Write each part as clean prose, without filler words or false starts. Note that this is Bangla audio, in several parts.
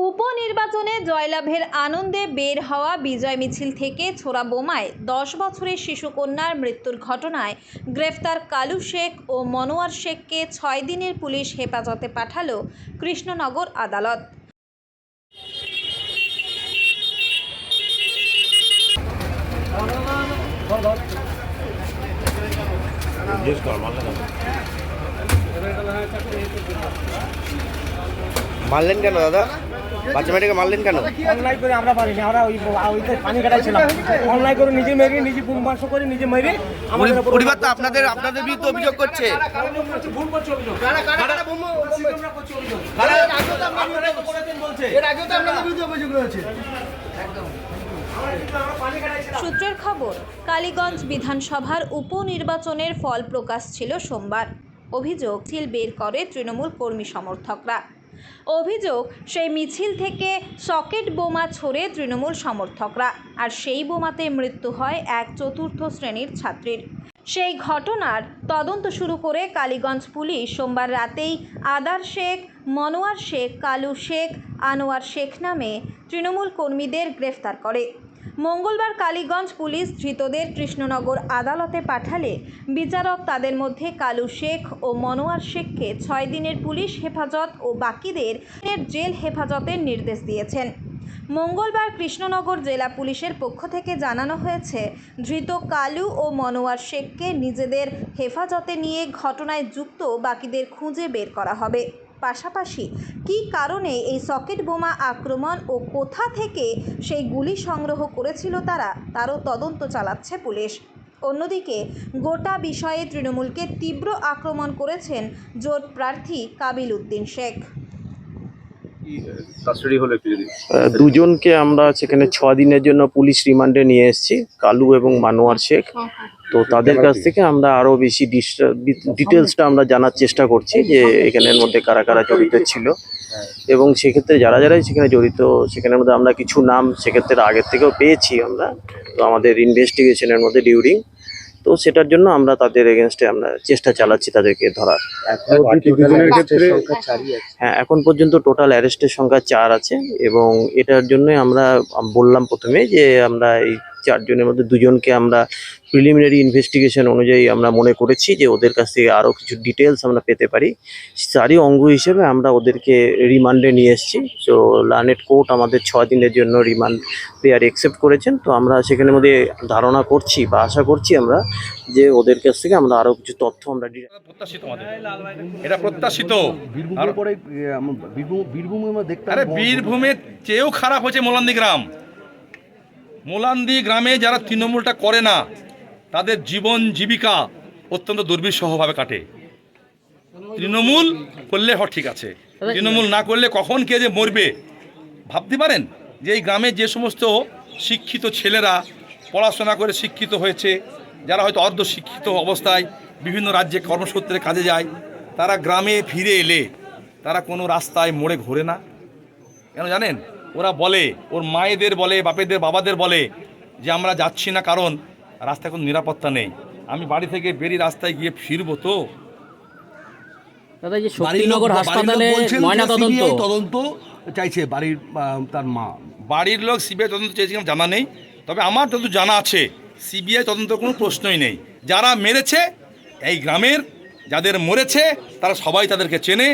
উপনির্বাচনে জয়লাভের আনন্দে বের হওয়া বিজয় মিছিল থেকে ছোড়া বোমায় 10 বছরের শিশুকন্যার মৃত্যুর ঘটনায় গ্রেফতার কালু শেখ ও মনোয়ার শেখকে 6 দিনের পুলিশ হেফাজতে পাঠালো কৃষ্ণনগর আদালত। মারলেন কেন দাদা? বাচ্চা মেয়েটাকে মারলেন কেন? অনলাইন করে আমরা পারিনি, আমরা ওইতে পানি কাটাইছিলাম। অনলাইন করে নিজে মেরে, নিজে বুমবাস করে নিজে মেরে আমাদের পরিবার তো আপনাদের বিরুদ্ধে অভিযোগ করছে। ভুল করছে অভিযোগ। এর আগেও তো আপনাদের বিরুদ্ধে অভিযোগ রয়েছে। সূত্রের খবর, কালীগঞ্জ বিধানসভার উপনির্বাচনের ফল প্রকাশ ছিল সোমবার। অভিযোগ মিছিল বের করে তৃণমূল কর্মী সমর্থকরা। অভিযোগ, সেই মিছিল থেকে সকেট বোমা ছোড়ে তৃণমূল সমর্থকরা, আর সেই বোমাতে মৃত্যু হয় এক চতুর্থ শ্রেণীর ছাত্রীর। সেই ঘটনার তদন্ত শুরু করে কালীগঞ্জ পুলিশ সোমবার রাতেই আদার শেখ, মনোয়ার শেখ, কালু শেখ, আনোয়ার শেখ নামে তৃণমূল কর্মীদের গ্রেফতার করে। মঙ্গলবার কালীগঞ্জ পুলিশ ধৃতদের কৃষ্ণনগর আদালতে পাঠালে বিচারক তাদের মধ্যে কালু শেখ ও মনোয়ার শেখকে 6 দিনের পুলিশ হেফাজত ও বাকিদের জেল হেফাজতের নির্দেশ দিয়েছেন। মঙ্গলবার কৃষ্ণনগর জেলা পুলিশের পক্ষ থেকে জানানো হয়েছে, ধৃত কালু ও মনোয়ার শেখকে নিজেদের হেফাজতে নিয়ে ঘটনায় যুক্ত বাকিদের খুঁজে বের করা হবে। পাশাপাশি কী কারণে এই সকেট বোমা আক্রমণ ও কোথা থেকে সেই গুলি সংগ্রহ করেছিল তারও তদন্ত চালাচ্ছে পুলিশ। অন্যদিকে গোটা বিষয়ে তৃণমূলকে তীব্র আক্রমণ করেছেন জোট প্রার্থী কাবিল উদ্দিন শেখ। দুজনকে আমরা সেখানে 6 দিনের জন্য পুলিশ রিমান্ডে নিয়ে এসেছি, কালু এবং মানোয়ার শেখ। তো তাদের কাছ থেকে আমরা আরো বেশি ডিটেলসটা আমরা জানার চেষ্টা করছি যে এখানের মধ্যে কারা কারা জড়িত ছিল, এবং সেক্ষেত্রে যারা যারাই সেখানে জড়িত সেখানের মধ্যে আমরা কিছু নাম সেক্ষেত্রে আগের থেকেও পেয়েছি আমরা। তো আমাদের ইনভেস্টিগেশনের মধ্যে ডিউরিং, তো সেটার জন্য আমরা তাদের এগেনস্টে আমরা চেষ্টা চালাচ্ছি তাদেরকে ধরার। হ্যাঁ, এখন পর্যন্ত টোটাল অ্যারেস্টের সংখ্যা 4 আছে, এবং এটার জন্য আমরা বললাম প্রথমে যে আমরা এই 4 জনের মধ্যে 2 জনকে আমরা প্রিলিমিনারি ইনভেস্টিগেশন অনুযায়ী আমরা মনে করেছি যে ওদের কাছ থেকে আরও কিছু ডিটেলস আমরা পেতে পারি। তারই অঙ্গ হিসেবে আমরা ওদেরকে রিমান্ডে নিয়ে এসেছি। তো লার্নেড কোর্ট আমাদের 6 দিনের জন্য রিমান্ড পেয়ার অ্যাকসেপ্ট করেছেন। তো আমরা সেখানের মধ্যে ধারণা করছি বা আশা করছি আমরা যে ওদের কাছ থেকে আমরা আরও কিছু তথ্য আমরা প্রত্যাশিত। বীরভূমের চেয়েও খারাপ হচ্ছে মোলান্দি গ্রাম। মোলান্দি গ্রামে যারা তৃণমূলটা করে না তাদের জীবন জীবিকা অত্যন্ত দুর্বিষহভাবে কাটে। তৃণমূল করলে ঠিক আছে, তৃণমূল না করলে কখন কে যে মরবে ভাবতে পারেন? যে এই গ্রামে যে সমস্ত শিক্ষিত ছেলেরা পড়াশোনা করে শিক্ষিত হয়েছে, যারা হয়তো অর্ধ শিক্ষিত অবস্থায় বিভিন্ন রাজ্যে কর্মসূত্রে কাজে যায়, তারা গ্রামে ফিরে এলে তারা কোনো রাস্তায় মোড়ে ঘোরে না। কেন জানেন? ওরা বলে, ওর মায়েদের বলে, বাবাদের বলে যে আমরা যাচ্ছি না কারণ রাস্তায় কোনো নিরাপত্তা নেই। আমি বাড়ি থেকে বেরিয়ে রাস্তায় গিয়ে ফিরবো তো। দাদা, যে শক্তিনগর হাসপাতালে তদন্ত চাইছে বাড়ির লোক সিবিআই তদন্ত চেয়েছে জানা নেই, তবে আমার যত জানা আছে সিবিআই তদন্তের কোনো প্রশ্নই নেই। যারা মেরেছে এই গ্রামের, যাদের মরেছে তারা সবাই তাদেরকে চেনে।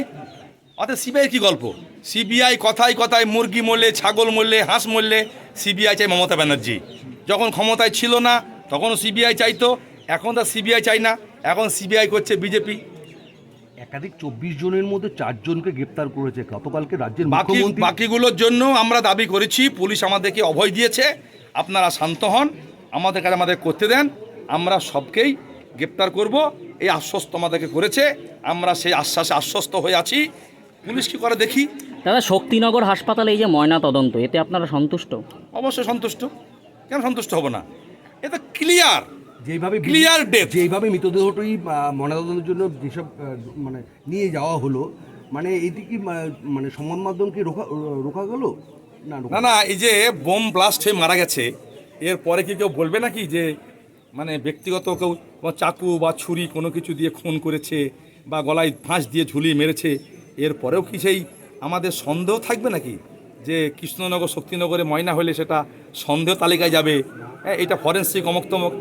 অর্থাৎ সিবিআই কি গল্প? সিবিআই কথায় কথায় মুরগি মরলে, ছাগল মরলে, হাঁস মরলে সিবিআই চাই মমতা ব্যানার্জি। যখন ক্ষমতায় ছিল না তখনও সিবিআই চাইতো, এখন তার সিবিআই চাই না, এখন সিবিআই করছে বিজেপি। একাধিক 24 জনের মধ্যে 4 জনকে গ্রেপ্তার করেছে গতকালকে রাজ্যের বাকিগুলোর জন্য আমরা দাবি করেছি, পুলিশ আমাদেরকে অভয় দিয়েছে, আপনারা শান্ত হন, আমাদের কাছে আমাদের করতে দেন, আমরা সবকেই গ্রেপ্তার করব, এই আশ্বস্ত আমাদেরকে করেছে। আমরা সেই আশ্বাসে আশ্বস্ত হয়ে আছি, পুলিশ কি করে দেখি। দাদা, শক্তিনগর হাসপাতালে এই যে ময়না তদন্ত, এতে আপনারা সন্তুষ্ট? অবশ্যই সন্তুষ্ট, কেন সন্তুষ্ট হব না? এটা ক্লিয়ার, যেভাবে মৃতদেহটি ময়নাতদন্তের জন্য যেসব নিয়ে যাওয়া হলো, এটি কি সংবাদ মাধ্যম কি রোকা গেল না? এই যে বোম ব্লাস্ট হয়ে মারা গেছে, এরপরে কি কেউ বলবে নাকি যে ব্যক্তিগত কেউ চাকু বা ছুরি কোনো কিছু দিয়ে খুন করেছে বা গলায় ফাঁস দিয়ে ঝুলিয়ে মেরেছে? এরপরেও কি সেই আমাদের সন্দেহ থাকবে নাকি? যে কৃষ্ণনগর শক্তিনগরে ময়না হলে সেটা সন্দেহ তালিকায় যাবে, এটা ফরেন্সিক অমুক তমুক।